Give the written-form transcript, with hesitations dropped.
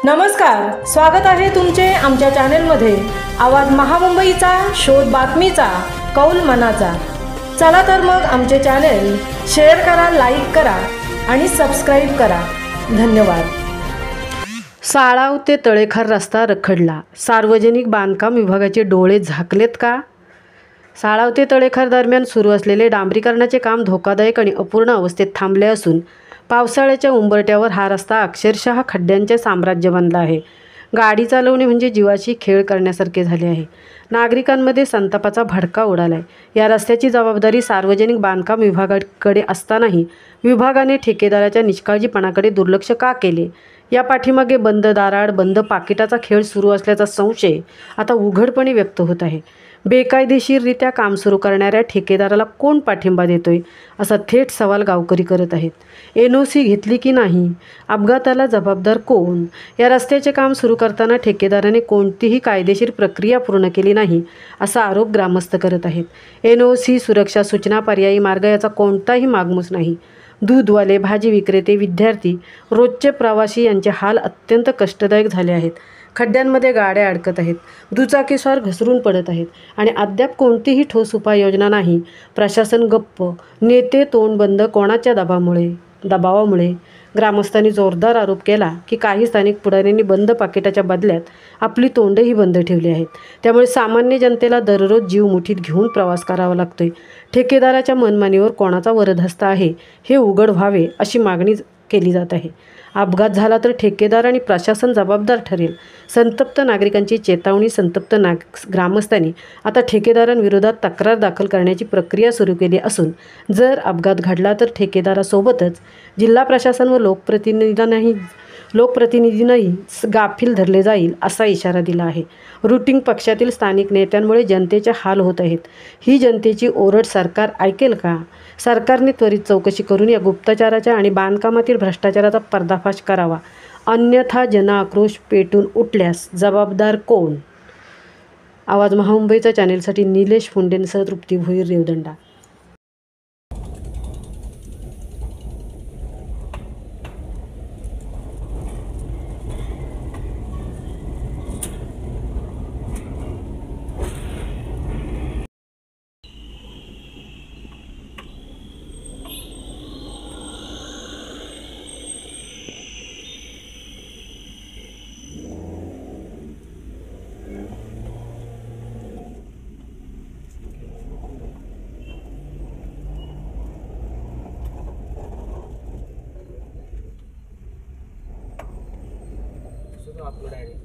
नमस्कार, स्वागत आहे तुमचे आमच्या चॅनेलमध्ये। आवाज महामुंबईचा, शोध बातमीचा, कौल मनाचा। चला तर मग आमचे चॅनेल शेअर करा, लाईक करा आणि सबस्क्राइब करा। धन्यवाद। साळाव ते तळेखार रस्ता रखडला, सार्वजनिक बांधकाम विभागाचे डोळे झाकलेत का? साळाव ते तळेखार दरम्यान सुरू असलेले डांबरीकरणाचे काम धोकादायक आणि अपूर्ण अवस्थेत थांबले असून पावसाळ्याच्या उंबरठ्यावर हा रस्ता अक्षरशः खड्ड्यांचे साम्राज्य बनला आहे। गाडी चालवणे म्हणजे जीवाशी खेळ करण्यासारखे झाले आहे। नागरिकांमध्ये संतापाचा भडका उडाला आहे। या रस्त्याची जबाबदारी सार्वजनिक बांधकाम विभागाकडे असतानाही विभागाने ठेकेदाराच्या निष्काळजीपणाकडे दुर्लक्ष का केले? या पाठीमागे बंद दाराआड बंद पाकिटाचा खेळ सुरू असल्याचा संशय आता उघडपणे व्यक्त होत आहे। बेकायदेशीररित्या काम सुरू करणाऱ्या ठेकेदाराला कोण पाठिंबा देतोय असा थेट सवाल गावकरी करत आहेत। NOC घेतली की नाही? अपघाताला जबाबदार कोण? या रस्त्याचे काम सुरू करताना ठेकेदाराने कोणतीही कायदेशीर प्रक्रिया पूर्ण केली नाही असा आरोप ग्रामस्थ करत आहेत। NOC, सुरक्षा सूचना, पर्यायी मार्ग याचा कोणताही मागमूस नाही। दूधवाले, भाजी विक्रेते, विद्यार्थी, रोजचे प्रवासी यांचे हाल अत्यंत कष्टदायक झाले आहेत। खड्ड्यांमध्ये गाड्या अडकत आहेत, दुचाकीस्वार घसरून पडत आहेत आणि अद्याप कोणतीही ठोस उपाययोजना नाही। प्रशासन गप्प, नेते तोंड बंद। कोणाच्या दबावामुळे? ग्रामस्थांनी जोरदार आरोप केला की काही स्थानिक पुढाऱ्यांनी बंद पाकिटाच्या बदल्यात आपली तोंडही बंद ठेवली आहेत। त्यामुळे सामान्य जनतेला दररोज जीव मुठीत घेऊन प्रवास करावा लागतोय। ठेकेदाराच्या मनमानीवर कोणाचा वरदहस्त आहे हे उघड व्हावे अशी मागणी केली जात आहे। अपघात झाला तर ठेकेदार आणि प्रशासन जबाबदार ठरेल। संतप्त नागरिकांची चेतावणी। संतप्त ग्रामस्थांनी आता ठेकेदारांविरोधात तक्रार दाखल करण्याची प्रक्रिया सुरू केली असून जर अपघात घडला तर ठेकेदारासोबतच जिल्हा प्रशासन व लोकप्रतिनिधींनाही गाफील धरले जाईल असा इशारा दिला आहे। रूटिंग पक्षातील स्थानिक नेत्यांमुळे जनतेचे हाल होत आहेत। ही जनतेची ओरड सरकार ऐकेल का? सरकारने त्वरित चौकशी करून या गुप्तचाराच्या आणि बांधकामातील भ्रष्टाचाराचा पर्दाफाश करावा, अन्यथा जनआक्रोश पेटून उठल्यास जबाबदार कोण? आवाज महामुंबईचा चॅनेलसाठी निलेश फुंडेंसह तृप्ती भोईर, रेवदंडा। अपलोड आहे।